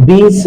20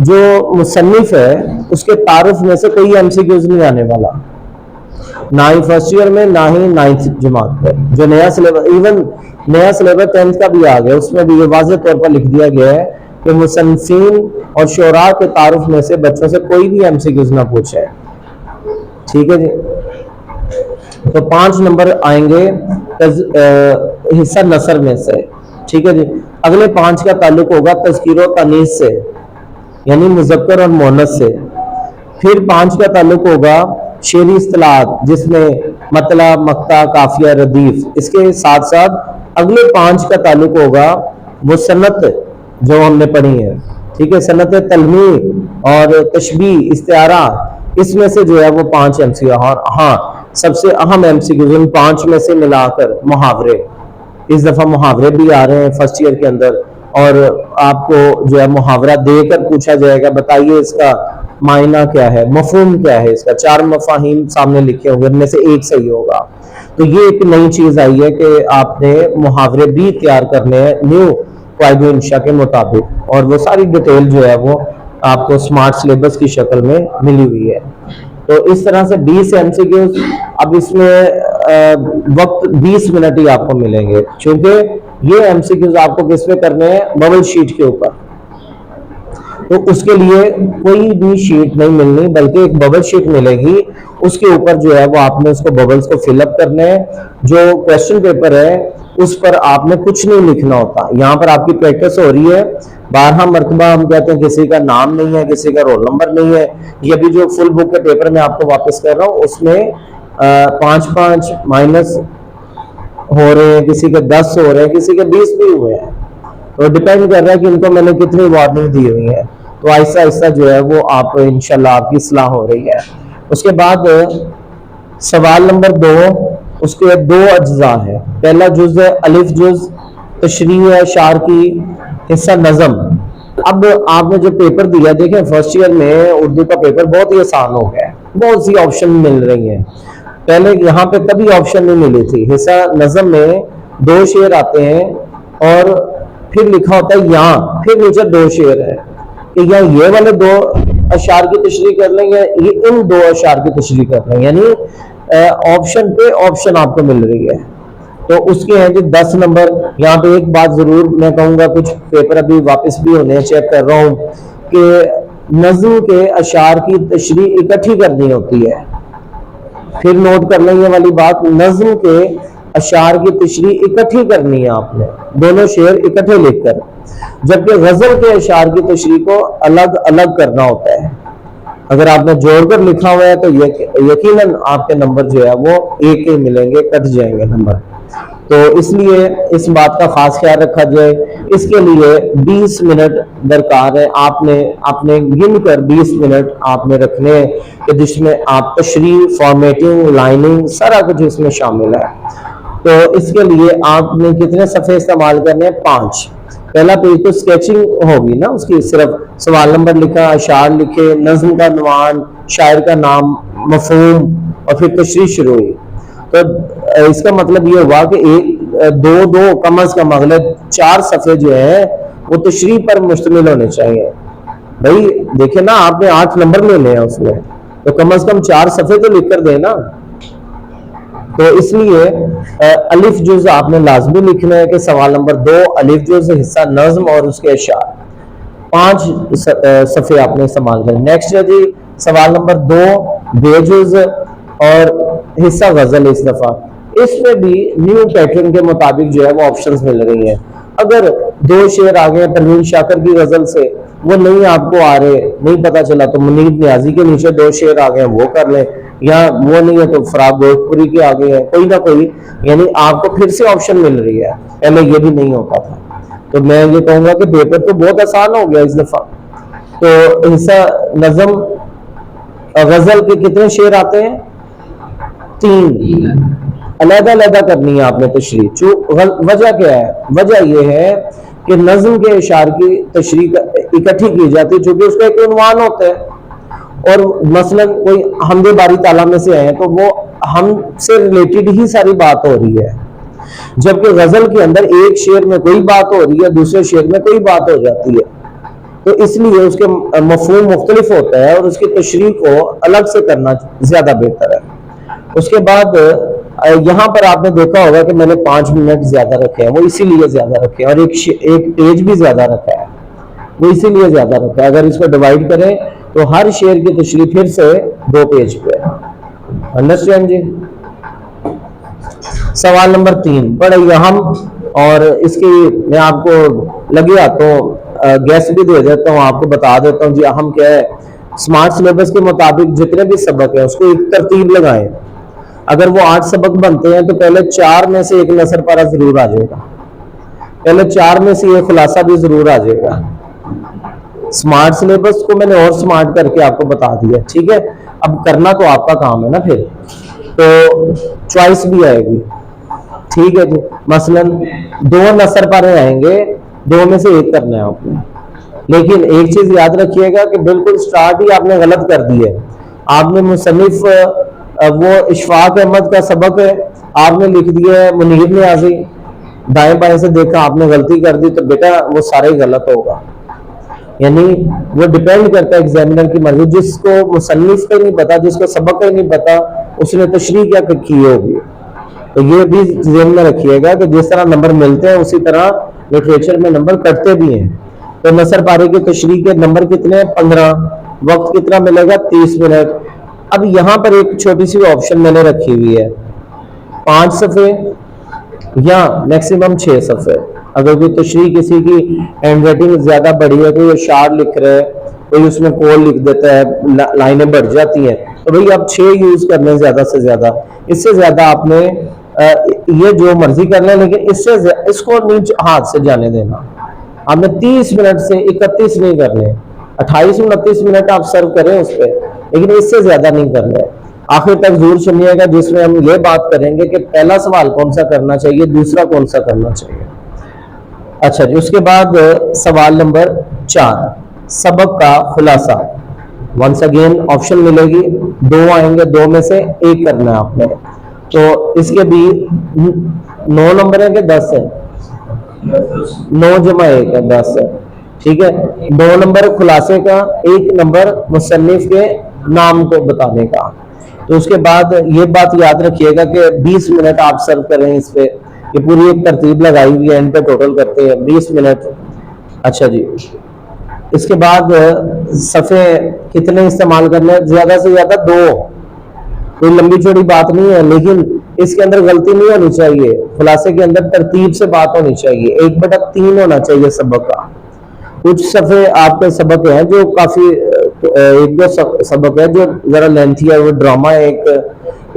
جو مصنف ہے اس کے تعارف میں سے کوئی ایم سی کیوز نہیں آنے والا، نہ ہی فرسٹ ایئر میں، نہ ہی 9th جماعت میں. جو نیا سلیبس، ایون نیا سلیبس 10th کا بھی آ گیا، اس میں بھی یہ واضح طور پر لکھ دیا گیا ہے کہ مصنفین اور شعراء کے تعارف میں سے بچوں سے کوئی بھی ایم سی کیوز نہ پوچھے. ٹھیک ہے جی. تو 5 نمبر آئیں گے حصہ نثر میں سے. ٹھیک ہے جی. اگلے 5 کا تعلق ہوگا تذکیر و تانیث سے، یعنی مذکر اور مؤنث سے. پھر 5 کا تعلق ہوگا شعری اصطلاحات، جس میں مطلع، مقطع، قافیہ، ردیف. اس کے ساتھ ساتھ اگلے 5 کا تعلق ہوگا وہ صنعت جو ہم نے پڑھی ہے. ٹھیک ہے. صنعت تلمیح اور تشبیہ، استعارہ، اس میں سے جو ہے وہ 5 ایم سی کیو. ہاں سب سے اہم ایم سی کیو ان 5 میں سے ملا کر محاورے. اس دفعہ محاورے بھی آ رہے ہیں فرسٹ ایئر کے اندر، اور آپ کو جو ہے محاورہ دے کر پوچھا جائے گا بتائیے اس کا معنی کیا ہے، مفہوم کیا ہے. اس کا 4 مفاہیم سامنے لکھے ہوں گے، ان میں سے ایک صحیح ہوگا. تو یہ ایک نئی چیز آئی ہے کہ آپ نے محاورے بھی تیار کرنے ہیں نیو قواعد انشاء کے مطابق، اور وہ ساری ڈیٹیل جو ہے وہ آپ کو اسمارٹ سلیبس کی شکل میں ملی ہوئی ہے. تو اس طرح سے 20 ایم سی کیوز. اب اس میں وقت 20 منٹ ہی آپ کو ملیں گے، چونکہ یہ ایم سی کیوز آپ کو کس پہ کرنے ہیں؟ ببل شیٹ کے اوپر. تو اس کے لیے کوئی بھی شیٹ نہیں ملنی، بلکہ ایک ببل شیٹ ملے گی. اس کے اوپر جو ہے وہ آپ نے اس کو ببلز کو فل اپ کرنے ہیں. جو کویسچن پیپر ہے اس پر آپ نے کچھ نہیں لکھنا ہوتا. یہاں پر آپ کی پریکٹس ہو رہی ہے. 12 مرتبہ ہم کہتے ہیں کسی کا نام نہیں ہے، کسی کا رول نمبر نہیں ہے. یہ بھی جو فل بک کے پیپر میں آپ کو واپس کر رہا ہوں، اس میں 5 مائنس ہو رہے ہیں، کسی کے 10 ہو رہے ہیں، کسی کے 20 بھی ہوئے ہیں. تو ڈیپینڈ کر رہا ہے کہ ان کو میں نے کتنی وارننگ دی ہوئی ہے. تو آہستہ آہستہ جو ہے وہ آپ انشاءاللہ آپ کی اصلاح ہو رہی ہے. اس کے بعد سوال نمبر 2، اس کے 2 اجزاء ہیں. پہلا جز ہے الف جز، تشریح ہے اشعار کی، حصہ نظم. اب آپ نے جو پیپر دیا، دیکھیں فرسٹ ایئر میں اردو کا پیپر بہت ہی آسان ہو گیا ہے، بہت سی آپشن مل رہی ہیں. پہلے یہاں پہ کبھی آپشن نہیں ملی تھی. حصہ نظم میں 2 شعر آتے ہیں اور پھر لکھا ہوتا ہے یہاں، پھر نیچے 2 شعر ہیں کہ یا یہ والے 2 اشعار کی تشریح کر لیں یا یہ ان 2 اشعار کی تشریح کر لیں. یعنی آپشن پہ آپشن آپ کو مل رہی ہے. تو اس کے ہیں جی 10 نمبر. یہاں پہ ایک بات ضرور میں کہوں گا، کچھ پیپر ابھی واپس بھی ہونے، چیک کر رہا ہوں کہ نظم کے اشعار کی تشریح اکٹھی کرنی ہوتی ہے. پھر نوٹ کر لیں یہ والی بات، نظم کے اشعار کی تشریح اکٹھی کرنی ہے آپ نے، دونوں شعر اکٹھے لکھ کر. جبکہ غزل کے اشعار کی تشریح کو الگ الگ کرنا ہوتا ہے. اگر آپ نے جوڑ کر لکھا ہوا ہے تو یقیناً آپ کے نمبر جو ہے وہ ایک ہی ملیں گے، کٹ جائیں گے نمبر. تو اس لیے اس بات کا خاص خیال رکھا جائے. اس کے لیے 20 منٹ درکار ہے. آپ نے اپنے گن کر 20 منٹ آپ نے رکھنے ہیں کہ جس میں آپ تشریح، فارمیٹنگ، لائننگ، سارا کچھ اس میں شامل ہے. تو اس کے لیے آپ نے کتنے صفحے استعمال کرنے ہیں؟ 5. پہلا پیج تو سکیچنگ ہوگی نا اس کی، صرف سوال نمبر لکھا، اشعار لکھے، نظم کا عنوان، شاعر کا نام، مفہوم، اور پھر تشریح شروع ہوئی. تو اس کا مطلب یہ ہوا کہ 2 کم از کم اگلے 4 صفحے جو ہیں وہ تشریح پر مشتمل ہونے چاہیے. بھائی دیکھیں نا، آپ نے 8 نمبر لینے ہیں اس میں، تو کم از کم 4 صفحے تو لکھ کر دیں نا. تو اس لیے الف جز آپ نے لازمی لکھنا ہے کہ سوال نمبر 2 الف جز، حصہ نظم اور اس کے اشعار. 5 صفحے آپ نے استعمال کریں. نیکسٹ ہے جی سوال نمبر 2 بے جز اور حصہ غزل. اس دفعہ اس میں بھی نیو پیٹرن کے مطابق جو ہے وہ آپشنز مل رہی ہیں. اگر 2 شعر آگے ہیں پروین شاکر کی غزل سے، وہ نہیں آپ کو آ رہے، نہیں پتا چلا، تو منیر نیازی کے نیچے 2 شعر آگے ہیں وہ کر لیں، یا وہ نہیں ہے تو فراق گوشتپوری کے آگے ہیں، کوئی نہ کوئی. یعنی آپ کو پھر سے آپشن مل رہی ہے، پہلے یہ بھی نہیں ہوتا تھا. تو میں یہ کہوں گا کہ پیپر تو بہت آسان ہو گیا اس دفعہ. تو حصہ نظم غزل کے کتنے شعر آتے ہیں؟ 3. علیحدہ علیحدہ کرنی ہے آپ نے تشریح. وجہ کیا ہے؟ وجہ یہ ہے کہ نظم کے اشعار کی تشریح اکٹھی کی جاتی ہے چونکہ اس کا ایک عنوان ہوتا ہے. اور مثلا کوئی حمد باری تعالیٰ میں سے آئے تو وہ ہم سے ریلیٹڈ ہی ساری بات ہو رہی ہے. جبکہ غزل کے اندر ایک شعر میں کوئی بات ہو رہی ہے، دوسرے شعر میں کوئی بات ہو جاتی ہے. تو اس لیے اس کے مفہوم مختلف ہوتا ہے اور اس کی تشریح کو الگ سے کرنا زیادہ بہتر ہے. اس کے بعد یہاں پر آپ نے دیکھا ہوگا کہ میں نے 5 منٹ زیادہ رکھے ہیں, وہ اسی لیے زیادہ رکھے ہیں, اور ایک پیج بھی زیادہ رکھا ہے, وہ اسی لیے زیادہ رکھا ہے. اگر اس کو ڈیوائڈ کریں تو ہر شعر کی تشریح پھر سے 2 پیج پہ. انڈرسٹینڈ جی. سوال نمبر 3 بڑا اہم, اور اس کی میں آپ کو لگے ہاتھوں گیس بھی دے دیتا ہوں, آپ کو بتا دیتا ہوں جی اہم کیا ہے. اسمارٹ سلیبس کے مطابق جتنے بھی سبق ہیں اس کو ایک ترتیب لگائیں. اگر وہ 8 سبق بنتے ہیں تو پہلے 4 میں سے ایک نثر پارہ ضرور آ جائے گا, پہلے 4 میں سے ایک خلاصہ بھی ضرور آ جائے گا. اسمارٹ سلیبس کو میں نے اور اسمارٹ کر کے آپ کو بتا دیا, ٹھیک ہے. اب کرنا تو آپ کا کام ہے نا, پھر تو چوائس بھی آئے گی, ٹھیک ہے جی. مثلا 2 نثر پارے آئیں گے, 2 میں سے ایک کرنا ہے آپ نے. لیکن ایک چیز یاد رکھیے گا کہ بالکل سٹارٹ ہی آپ نے غلط کر دی ہے. آپ نے مصنف وہ اشفاق احمد کا سبق ہے, آپ نے لکھ دیا ہے منیر نیازی, دائیں بائیں سے دیکھا آپ نے غلطی کر دی, تو بیٹا وہ سارا ہی غلط ہوگا. یعنی وہ ڈیپینڈ کرتا ہے ایگزامینر کی مرضی. جس کو مصنف کا نہیں پتا, جس کو سبق کا نہیں پتا, اس نے تشریح کیا کی ہوگی. تو یہ بھی ذہن میں رکھیے گا کہ جس طرح نمبر ملتے ہیں اسی طرح لٹریچر میں نمبر کٹتے بھی ہیں. تو نثر پارے کی تشریح کے نمبر کتنے ہیں؟ 15. وقت کتنا ملے گا؟ 30 منٹ. اب یہاں پر ایک چھوٹی سی آپشن میں نے رکھی ہوئی ہے, 5 صفحے یا میکسیمم 6 صفحے. اگر کوئی تشریح کسی کی ہینڈ رائٹنگ زیادہ بڑی ہے, کوئی اشعار لکھ رہا ہے, کوئی اس میں کول لکھ دیتا ہے, لائنیں بڑھ جاتی ہیں, تو بھئی آپ 6 یوز کرنے زیادہ سے زیادہ. اس سے زیادہ آپ نے یہ جو مرضی کر لیں, لیکن اس کو نیچے ہاتھ سے جانے دینا. آپ نے 30 منٹ سے 31 نہیں کرنے, 28-29 منٹ آپ سرو کریں اس پہ, لیکن اس سے زیادہ نہیں کرنا. آخر تک ضرور سنیے گا, جس میں ہم یہ بات کریں گے کہ پہلا سوال کون سا کرنا چاہیے, دوسرا کون سا کرنا چاہیے. اچھا جی. اس کے بعد سوال نمبر 4 سبق کا خلاصہ. ونس اگین آپشن ملے گی, 2 آئیں گے, 2 میں سے ایک کرنا ہے آپ نے. تو اس کے بھی 9 نمبر ہے کہ 10 ہے؟ 9 جمع 1 ہے, 10 ہے, ٹھیک ہے. 2 نمبر خلاصے کا, 1 نمبر مصنف کے نام کو بتانے کا. تو اس کے بعد یہ بات یاد رکھیے گا کہ 20 منٹ آپ سرو کریں اس پہ. یہ پوری ایک ترتیب لگائی ہوئی ہے, ان پہ ٹوٹل کرتے ہیں 20 منٹ. اچھا جی. اس کے بعد صفحے کتنے استعمال کرنے ہیں؟ زیادہ سے زیادہ 2. کوئی لمبی چوڑی بات نہیں ہے, لیکن اس کے اندر غلطی نہیں ہونی چاہیے. خلاصے کے اندر ترتیب سے بات ہونی چاہیے. 1/3 ہونا چاہیے سبق کا. کچھ صفحے آپ کے سبق ہیں جو کافی, 1-2 سبق ہے جو ذرا لینتھی ہے, وہ ڈرامہ ہے ایک.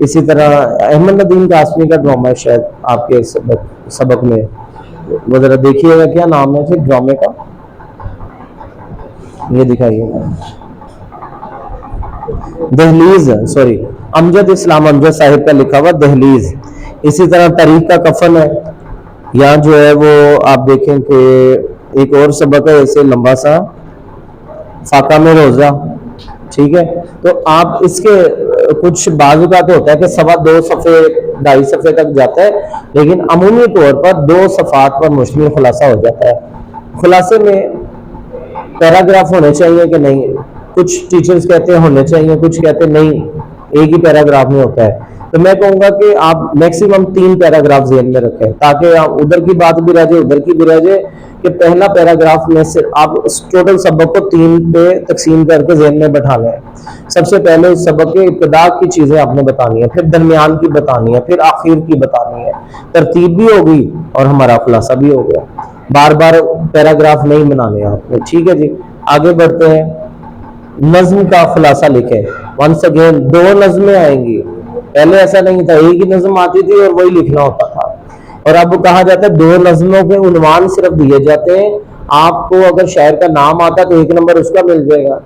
اسی طرح احمد ندیم قاسمی کا ڈرامہ ہے شاید آپ کے سبق میں, وہ ذرا دیکھیے گا کیا نام ہے پھر ڈرامے کا, یہ دکھائیے گا. دہلیز, سوری, امجد اسلام امجد صاحب کا لکھا ہوا دہلیز. اسی طرح تاریخ کا کفن ہے. یہاں جو ہے وہ آپ دیکھیں کہ ایک اور سبق ہے ایسے لمبا سا, فاقہ میں روزہ, ٹھیک ہے. تو آپ اس کے کچھ بعض اوقات ہوتا ہے کہ 2.25 صفحے 2.5 صفحے تک جاتا ہے, لیکن عمومی طور پر 2 صفحات پر مشتمل خلاصہ ہو جاتا ہے. خلاصے میں پیراگراف ہونے چاہیے کہ نہیں؟ کچھ ٹیچرز کہتے ہیں ہونے چاہیے, کچھ کہتے ہیں نہیں, ایک ہی پیراگراف میں ہوتا ہے. تو میں کہوں گا کہ آپ میکسیمم 3 پیراگراف ذہن میں رکھیں, تاکہ ادھر کی بات بھی رہ جائے, ادھر کی بھی رہ جائے, کہ پہلا پیراگراف میں سے آپ ٹوٹل سبق کو 3 پہ تقسیم کر کے ذہن میں بٹھا لیں. سب سے پہلے اس سبق کے ابتدا کی چیزیں آپ نے بتانی ہے, پھر درمیان کی بتانی ہے, پھر آخر کی بتانی ہے. ترتیب بھی ہوگی اور ہمارا خلاصہ بھی ہو گیا. بار بار پیراگراف نہیں بنانے آپ نے, ٹھیک ہے جی. آگے بڑھتے ہیں. نظم کا خلاصہ لکھیں. ونس اگین 2 نظمیں آئیں گی. پہلے ایسا نہیں تھا, ایک ہی نظم آتی تھی اور وہی لکھنا ہوتا تھا. اور اب کہا جاتا ہے 2 نظموں کے عنوان صرف دیے جاتے ہیں. آپ کو اگر شاعر کا نام آتا ہے تو 1 نمبر اس کا مل جائے گا.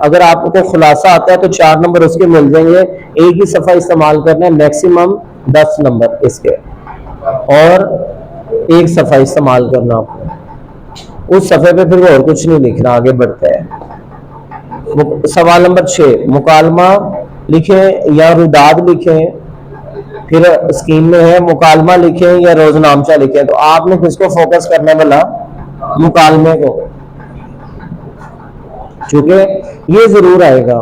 اگر آپ کو خلاصہ آتا ہے تو 4 نمبر اس کے مل جائیں گے. ایک ہی صفحہ استعمال کرنا ہے, میکسیمم 10 نمبر اس کے, اور 1 صفحہ استعمال کرنا آپ کو. اس صفحے پہ پھر اور کچھ نہیں لکھنا. آگے بڑھتے ہیں. سوال نمبر 6 مکالمہ لکھیں یا رداد لکھیں. پھر اسکیم میں ہے مکالمہ لکھیں یا روزنامچہ لکھیں. تو آپ نے کس کو فوکس کرنا ہے بلا؟ مکالمے کو. چونکہ یہ ضرور آئے گا،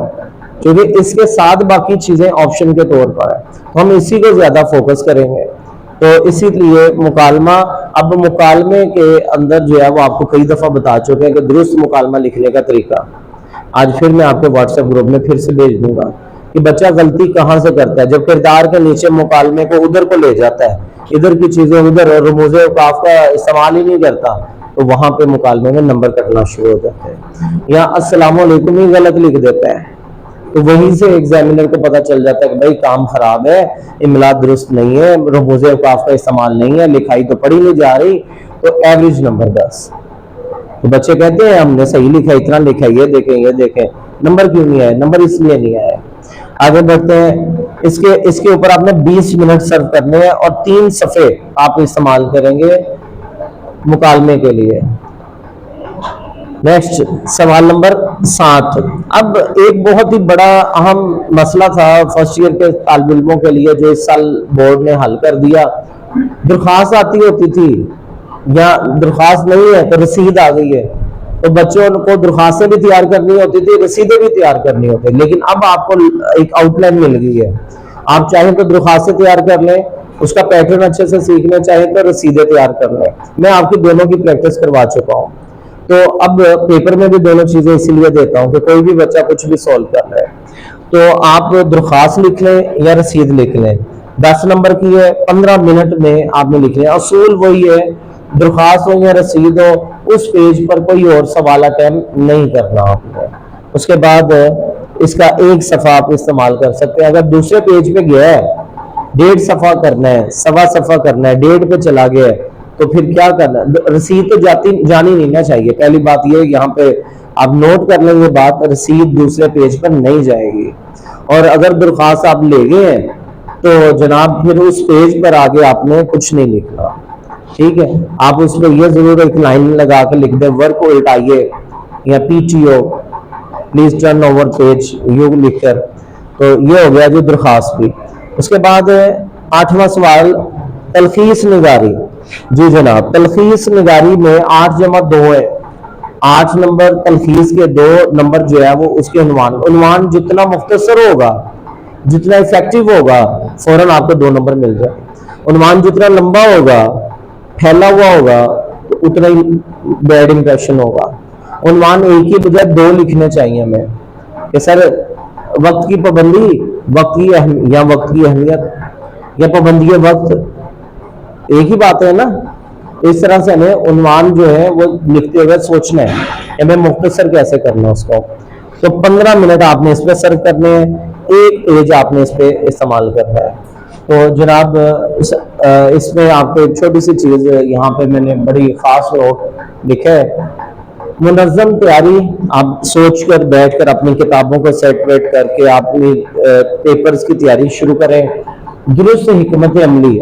کیونکہ اس کے ساتھ باقی چیزیں آپشن کے طور پر ہے، تو ہم اسی کو زیادہ فوکس کریں گے۔ تو اسی لیے مکالمہ، اب مکالمے کے اندر جو ہے وہ آپ کو کئی دفعہ بتا چکے ہیں کہ درست مکالمہ لکھنے کا طریقہ آج پھر میں آپ کے واٹس ایپ گروپ میں پھر سے بھیج دوں گا کہ بچہ غلطی کہاں سے کرتا ہے، جب کردار کے نیچے مکالمے کو ادھر کو لے جاتا ہے، ادھر کی چیزیں ادھر، اور رموز اوقاف کا استعمال ہی نہیں کرتا، تو وہاں پہ مکالمے میں نمبر کٹنا شروع ہو جاتے ہیں، یا السلام علیکم ہی غلط لکھ دیتا ہے، تو وہیں سے ایگزامینر کو پتہ چل جاتا ہے کہ بھائی کام خراب ہے، املا درست نہیں ہے، رموز اوقاف کا استعمال نہیں ہے، لکھائی تو پڑھی نہیں جا رہی، تو ایوریج نمبر 10۔ تو بچے کہتے ہیں ہم نے صحیح لکھا، اتنا لکھا، یہ دیکھیں یہ دیکھیں، نمبر کیوں نہیں آئے؟ نمبر اس لیے نہیں آئے۔ آگے بڑھتے ہیں، اس کے اوپر آپ نے 20 منٹ سرو کرنے ہیں اور 3 صفحے آپ استعمال کریں گے مکالمے کے لیے۔ نیکسٹ سوال نمبر 7۔ اب ایک بہت ہی بڑا اہم مسئلہ تھا فرسٹ ایئر کے طالب علموں کے لیے جو اس سال بورڈ نے حل کر دیا۔ درخواست آتی ہوتی تھی یا درخواست نہیں ہے تو رسید آ گئی ہے، تو بچوں کو درخواستیں بھی تیار کرنی ہوتی تھی، رسیدیں بھی تیار کرنی ہوتی، لیکن اب آپ کو ایک آؤٹ لائن مل گئی ہے، آپ چاہیں تو درخواستیں تیار کر لیں، اس کا پیٹرن اچھے سے سیکھ لیں، چاہیں تو رسیدیں تیار کر لیں۔ میں آپ کی دونوں کی پریکٹس کروا چکا ہوں، تو اب پیپر میں بھی دونوں چیزیں اسی لیے دیتا ہوں کہ کوئی بھی بچہ کچھ بھی سولو کر رہا ہے، تو آپ درخواست لکھ لیں یا رسید لکھ لیں، 10 نمبر کی ہے، 15 منٹ میں آپ نے لکھ لیں۔ اصول وہی ہے، درخواست ہو یا رسید ہو، اس پیج پر کوئی اور سوال اٹیمپٹ نہیں کرنا آپ نے۔ اس کے بعد اس کا ایک صفحہ آپ استعمال کر سکتے ہیں۔ اگر دوسرے پیج پہ گیا ہے، 1.5 صفحہ کرنا ہے، 1.25 صفحہ کرنا ہے، 1.5 پہ چلا گیا ہے، تو پھر کیا کرنا ہے؟ رسید تو جانی نہیں نا چاہیے، پہلی بات یہ یہاں پہ آپ نوٹ کر لیں، یہ بات رسید دوسرے پیج پر نہیں جائے گی۔ اور اگر درخواست آپ لے گئے ہیں تو جناب پھر اس پیج پر آگے آپ نے کچھ نہیں لکھنا، ٹھیک ہے؟ آپ اس میں یہ ضرور ایک لائن لگا کے لکھ دیں، ورک کو الٹائیے یا P T O please turn over page, یوں لکھ کر، تو یہ ہو گیا جو درخواست بھی۔ اس کے بعد 8واں سوال، تلخیص نگاری۔ جی جناب، تلخیص نگاری میں 8 جمع 2 ہے، 8 نمبر تلخیص کے، 2 نمبر جو ہے وہ اس کے عنوان جتنا مختصر ہوگا، جتنا افیکٹو ہوگا، فوراً آپ کو 2 نمبر مل جائے۔ عنوان جتنا لمبا ہوگا، پھیلا ہوا ہوگا، تو اتنا ہی بیڈ امپریشن ہوگا۔ عنوان ایک ہی بجائے 2 لکھنے چاہیے ہمیں کہ سر وقت کی پابندی، وقت کی اہمیت یا پابندی وقت، ایک ہی بات ہے نا۔ اس طرح سے ہمیں عنوان جو ہے وہ لکھتے ہوئے سوچنا ہے کہ ہمیں مختصر کیسے کرنا اس کو۔ تو 15 منٹ آپ نے اس پہ سرو کرنے ہیں، ایک پیج آپ نے اس پہ استعمال کرنا ہے۔ تو جناب اس میں آپ کو ایک چھوٹی سی چیز یہاں پہ میں نے بڑی خاص نوٹ لکھا ہے، منظم تیاری۔ آپ سوچ کر بیٹھ کر اپنی کتابوں کو سیٹ ویٹ کر کے اپنی پیپرز کی تیاری شروع کریں۔ درست حکمت عملی،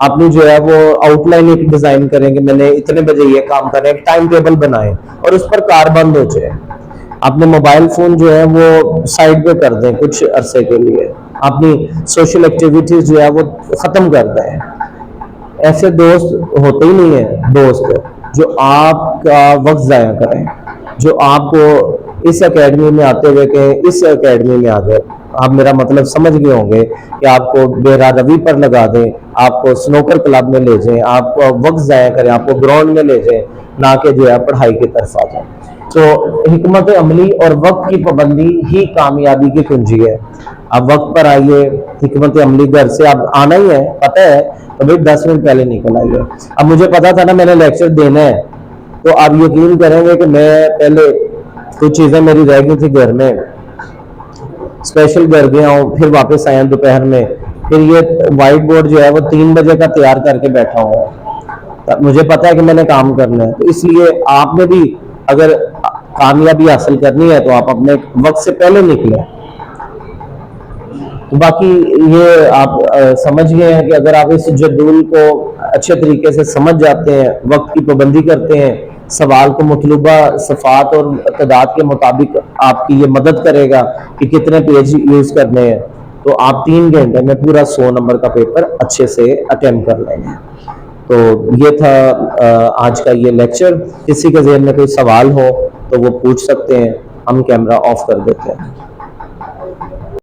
اپنی جو ہے وہ آؤٹ لائن ایک ڈیزائن کریں کہ میں نے اتنے بجے یہ کام کریں، ایک ٹائم ٹیبل بنائیں اور اس پر کاربند ہو جائے۔ اپنے موبائل فون جو ہے وہ سائڈ پہ کر دیں کچھ عرصے کے لیے، اپنی سوشل ایکٹیویٹیز جو ہے وہ ختم کر دیں۔ ایسے دوست ہوتے ہی نہیں ہیں دوست جو آپ کا وقت ضائع کریں، جو آپ کو اس اکیڈمی میں آتے ہوئے کہ اس اکیڈمی میں آ جائے۔ آپ میرا مطلب سمجھ گئے ہوں گے کہ آپ کو بیرا روی پر لگا دیں، آپ کو سنوکر کلب میں لے جائیں، آپ کو وقت ضائع کریں، آپ کو گراؤنڈ میں لے جائیں، نہ کہ جو ہے پڑھائی کی طرف آ جائیں۔ تو حکمت عملی اور وقت کی پابندی ہی کامیابی کی کنجی ہے۔ اب وقت پر آئیے، حکمت عملی گھر سے اب آنا ہی ہے، پتہ ہے تو بھائی 10 منٹ پہلے نکل آئیے۔ اب مجھے پتا تھا نا میں نے لیکچر دینا ہے، تو آپ یقین کریں گے کہ میں پہلے کچھ چیزیں میری رہ گئی تھی گھر میں، اسپیشل گھر گیا ہوں، پھر واپس آیا دوپہر میں، پھر یہ وائٹ بورڈ جو ہے وہ 3 بجے کا تیار کر کے بیٹھا ہوں، مجھے پتا ہے کہ میں نے کام کرنا ہے۔ تو اس لیے آپ نے بھی اگر کامیابی حاصل کرنی ہے تو آپ اپنے وقت سے پہلے نکلیں۔ باقی یہ آپ سمجھ گئے ہیں کہ اگر آپ اس جدول کو اچھے طریقے سے سمجھ جاتے ہیں، وقت کی پابندی کرتے ہیں، سوال کو مطلوبہ صفحات اور تعداد کے مطابق آپ کی یہ مدد کرے گا کہ کتنے پیج یوز کرنے ہیں، تو آپ 3 گھنٹے میں پورا 100 نمبر کا پیپر اچھے سے اٹیمپٹ کر لیں گے۔ تو یہ تھا آج کا یہ لیکچر۔ کسی کے ذہن میں کوئی سوال ہو تو وہ پوچھ سکتے ہیں۔ ہم کیمرہ آف کر دیتے ہیں.